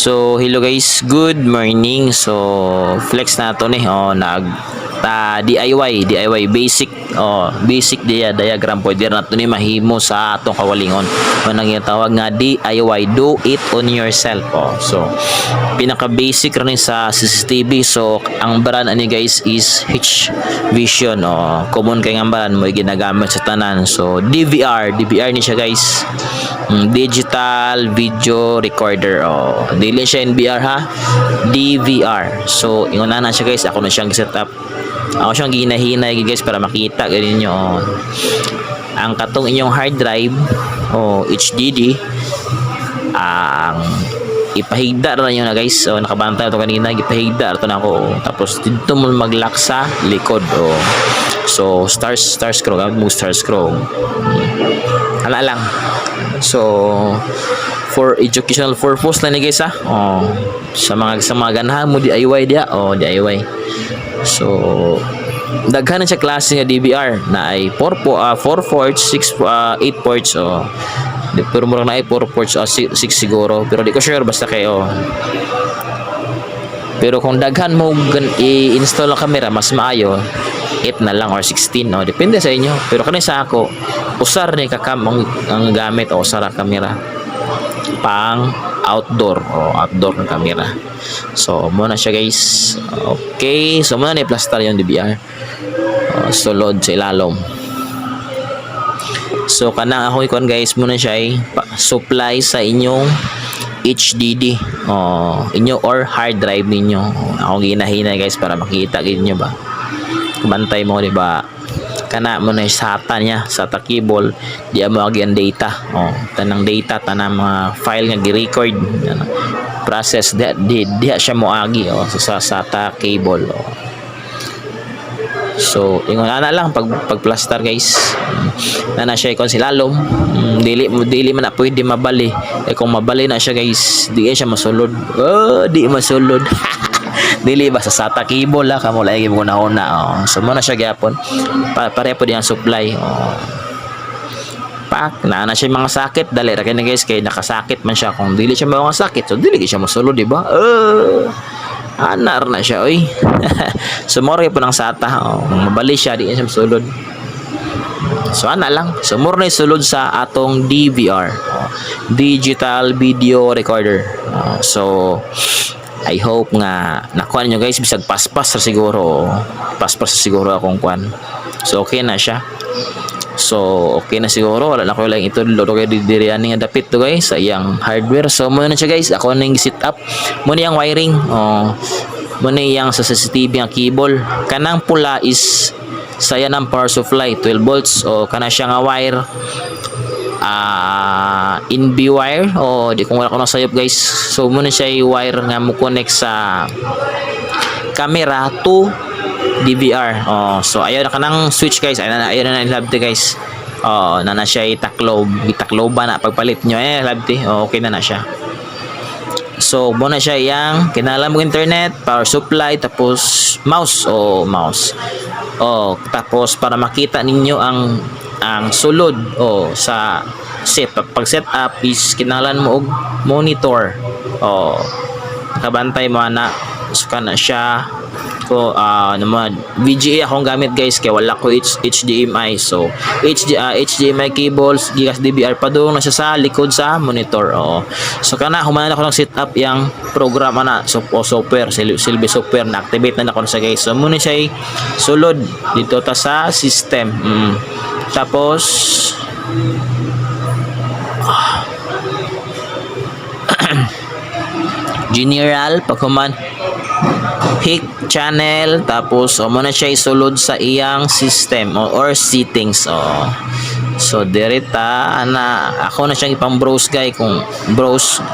So, hello guys, good morning. So, flex na to ni DIY basic basic diagram pwede na to ni mahimo sa atong kawalingon. Manang tawag nga DIY, do it on yourself. So, pinaka basic rin sa CCTV. So, ang brand ani guys is H Vision. Common kay nga brand mo ginagamit sa tanan. So, DVR ni siya guys. Digital video recorder. Dili siya NVR ha, DVR. So inguna na siya guys, ako na siyang set up, ako siyang ginahinay guys para makita ganin nyo. Ang katong inyong hard drive HDD ang ipahigda na nyo na guys. So nakabantay ito kanina, ipahigda ito na ako. Tapos dito mo mag-lock sa likod. So star scroll, gamit mo star scroll. Hala lang. So for educational purpose lang ni guys ha. Sa mga ganahan mo DIY dia, DIY. So daghan na siya klase nga DVR na ay 4 ports, 8 ports. Pero murang na ay 4 ports 6 siguro, pero di ko sure, basta kayo. Pero kung daghan mo i-install ang camera, mas maayo 8 na lang or 16, depende sa inyo. Pero kanina sa ako, usar ni kakam ang gamit o usara camera pang outdoor ng camera. So muna siya guys. Okay, so muna ni plaster yung DVR. Sulod sa ilalom. So kanang ako ikon guys, muna siya ay supply sa inyong HDD inyo or hard drive ninyo. Ako ginahinay guys para makita gid nyo ba. Bantay mo di ba, kana mo na SATA niya, SATA cable, di mo agi ang data. Tanang data, tanang mga file nga gi-record, process di siya mo agi sa SATA cable. So ingon ana lang pag plaster guys. Na siya ikon silalom. Dili man na pwede mabali. Kung mabali na siya guys, di siya masulod. Di masulod. Dili ba sa SATA cable kamo lagi mo una. So mo na siya gyapon. Pare po diyang supply. Pak na siya mga sakit dali ra kay guys, kay nakasakit man siya. Kung dili siya mga sakit, so dili siya masulod, di ba? Anar na siya oy. Sumore po ng SATA. Mabali siya, di siya masulod. So ana lang. Sumor na sulod sa atong DVR, digital video recorder. So I hope nga nakuha nyo guys, bisag paspas siguro akong kwan. So okay na siya. So okay na siguro, wala na ko lang ito lodo kay didirian nga dapit to guys sa iyang hardware. So muna na siya guys, ako na yung set up muna yung wiring. Muna yung sa CCTV ang cable, kanang pula is saya ng power supply 12 volts kana siya nga wire in B wire di kung wala ko nang sayop guys. So muna siya yung wire nga mo connect sa camera to DVR. So ayaw na kanang switch guys, ayaw na labte guys. Na siya itaklob na pagpalit nyo labte. Okay na siya. So muna siya yang kinalam mo internet, power supply, tapos mouse. Tapos para makita ninyo ang sulod sa pag set up is kinalan mo og monitor. Nakabantay mo na suka na siya. Naman VGA akong gamit guys, kaya wala ko HDMI. So HDMI cables gigas DVR padung na siya sa likod sa monitor. So kana humanan ako ng setup yang program software, silbi software na activate na ako sa guys. So muna siya sulod dito ta sa system. Tapos general pagkuman hick channel, tapos muna siya isulod sa iyang system or settings. So direta na ako na siyang ipang browse guys, kung browse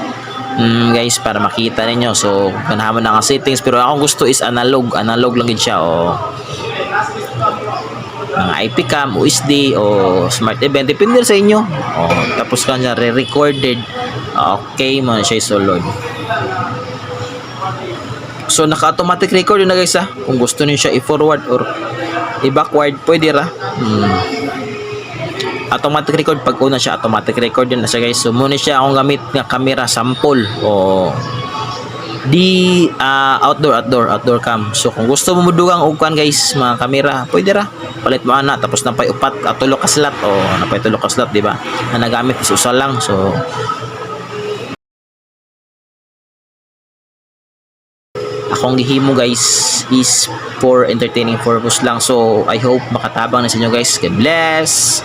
guys para makita ninyo. So ganahan na nga settings, pero akong gusto is analog lang din siya. Mga IP cam, USD smart event, depende sa inyo. Tapos kanya re-recorded. Okay mo siya isulod. So naka-automatic record yun na guys kung gusto niyo siya i-forward or i-backward pwede ra. Automatic record, pag una siya automatic record yun na siya guys. So muna siya akong gamit nga camera sample outdoor cam. So kung gusto mo mudugang og kan guys, mga kamera, pwede ra. Palit mo ana tapos napay upat tulo ka slot o napay tulo ka slot, di ba? Na nagamit is usa lang. So akong gihimo guys is for entertaining purpose lang. So I hope makatabang na sa inyo guys. God bless.